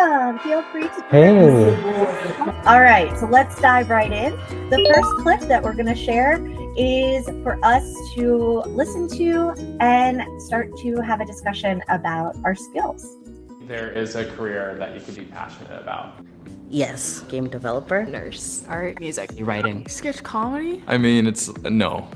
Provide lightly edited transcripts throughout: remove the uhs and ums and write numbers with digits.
welcome. Feel free to. Hey. All right, so let's dive right in. The first clip that we're going to share is for us to listen to and start to have a discussion about our skills. There is a career that you could be passionate about. Yes, game developer. Nurse, art, music, writing, sketch comedy. I mean, it's no.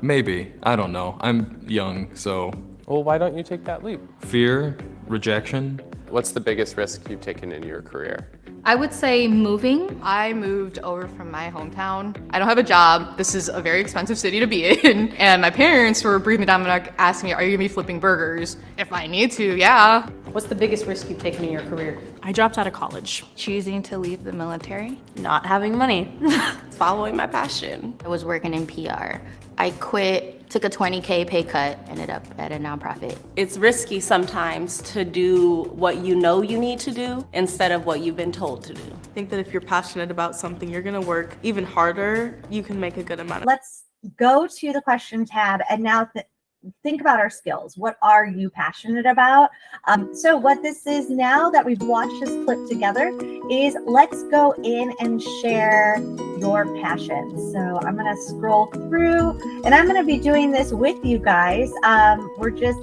Maybe. I don't know. I'm young, so. Well, why don't you take that leap? Fear, rejection. What's the biggest risk you've taken in your career? I would say moving. I moved over from my hometown. I don't have a job. This is a very expensive city to be in. And my parents were breathing down my neck asking me, are you gonna be flipping burgers? If I need to, yeah. What's the biggest risk you've taken in your career? I dropped out of college. Choosing to leave the military. Not having money. Following my passion. I was working in PR. I quit, took a $20K pay cut, ended up at a nonprofit. It's risky sometimes to do what you know you need to do instead of what you've been told to do. I think that if you're passionate about something, you're gonna work even harder. You can make a good amount of. Let's go to the question tab and now think about our skills. What are you passionate about? So what this is now that we've watched this clip together is let's go in and share your passion. So I'm going to scroll through and I'm going to be doing this with you guys. We're just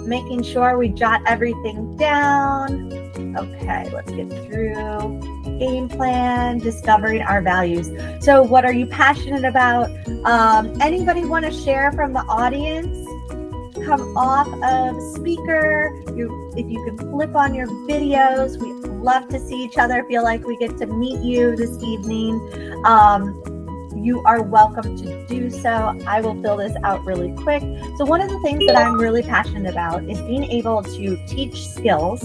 making sure we jot everything down. Okay, let's get through game plan, discovering our values. So what are you passionate about? Anybody want to share from the audience? Come off of speaker. If you can flip on your videos, we love to see each other. Feel like we get to meet you this evening. You are welcome to do so. I will fill this out really quick. So one of the things that I'm really passionate about is being able to teach skills,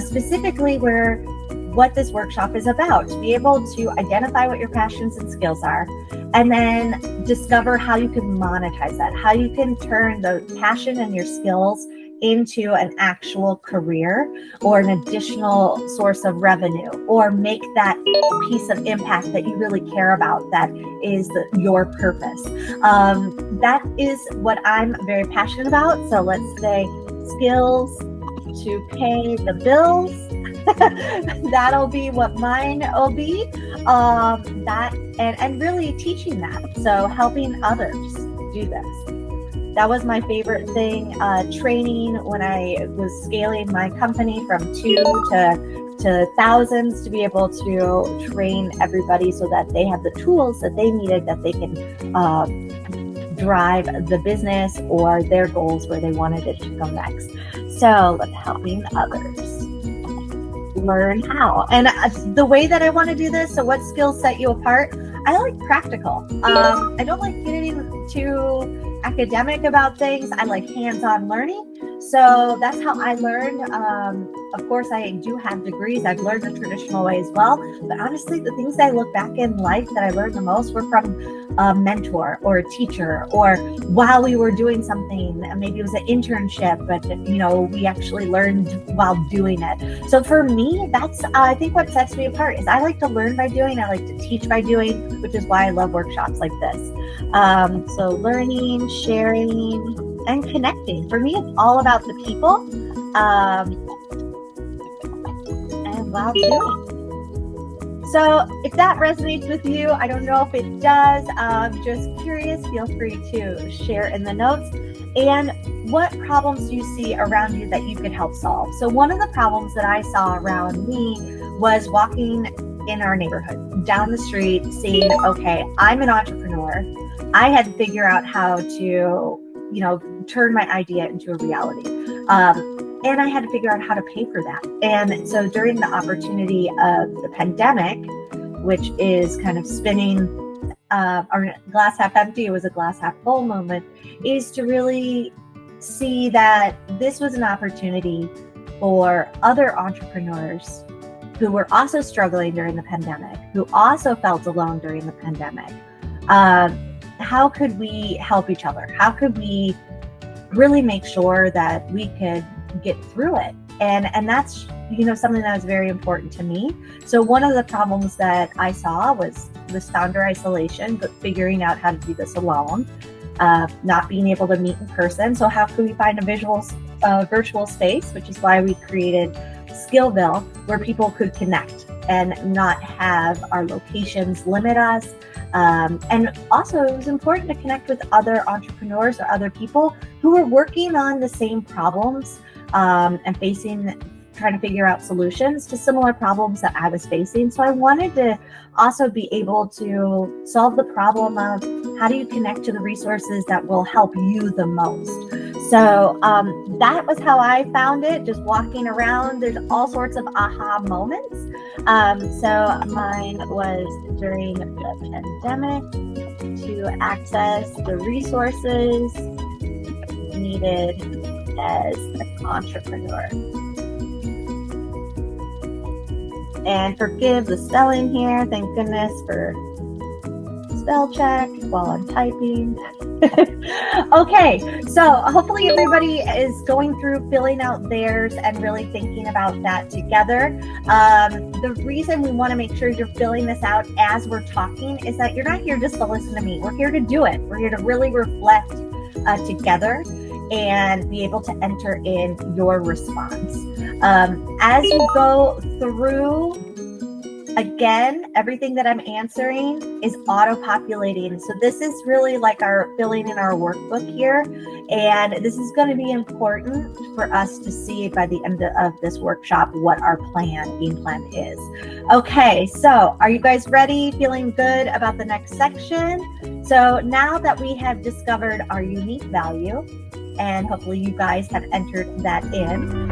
specifically what this workshop is about, to be able to identify what your passions and skills are, and then discover how you can monetize that, how you can turn the passion and your skills into an actual career or an additional source of revenue, or make that piece of impact that you really care about, that is your purpose. That is what I'm very passionate about. So let's say skills to pay the bills. That'll be what mine will be. That and really teaching that. So helping others do this. That was my favorite thing. Training when I was scaling my company from 2 to thousands, to be able to train everybody so that they have the tools that they needed, that they can drive the business or their goals where they wanted it to go next. So let's helping others learn how. And the way that I want to do this, so what skills set you apart? I like practical. I don't like getting too academic about things. I like hands-on learning. So that's how I learned. Of course, I do have degrees. I've learned the traditional way as well. But honestly, the things I look back in life that I learned the most were from a mentor or a teacher, or while we were doing something. Maybe it was an internship, but we actually learned while doing it. So for me, that's I think what sets me apart is I like to learn by doing. I like to teach by doing, which is why I love workshops like this. So learning, sharing, and connecting. For me, it's all about the people, and while doing. So if that resonates with you, I don't know if it does, just curious, feel free to share in the notes. And what problems do you see around you that you could help solve? So one of the problems that I saw around me was walking in our neighborhood, down the street, seeing, okay, I'm an entrepreneur. I had to figure out how to turn my idea into a reality. And I had to figure out how to pay for that. And so during the opportunity of the pandemic, which is kind of spinning our glass half empty, it was a glass half full moment, is to really see that this was an opportunity for other entrepreneurs who were also struggling during the pandemic, who also felt alone during the pandemic. How could we help each other? How could we really make sure that we could get through it? And that's something that was very important to me. So one of the problems that I saw was founder isolation, but figuring out how to do this alone, not being able to meet in person. So how could we find a virtual space, which is why we created Skillville where people could connect and not have our locations limit us. And also it was important to connect with other entrepreneurs or other people who are working on the same problems and trying to figure out solutions to similar problems that I was facing. So I wanted to also be able to solve the problem of how do you connect to the resources that will help you the most. So that was how I found it, just walking around. There's all sorts of aha moments. So mine was during the pandemic to access the resources needed as an entrepreneur. And forgive the spelling here. Thank goodness for spell check while I'm typing. Okay, so hopefully everybody is going through filling out theirs and really thinking about that together. The reason we want to make sure you're filling this out as we're talking is that you're not here just to listen to me. We're here to do it. We're here to really reflect together and be able to enter in your response. As you go through, again, everything that I'm answering is auto-populating. So this is really like our filling in our workbook here. And this is going to be important for us to see by the end of this workshop what our game plan is. Okay, so are you guys ready? Feeling good about the next section? So now that we have discovered our unique value, and hopefully you guys have entered that in,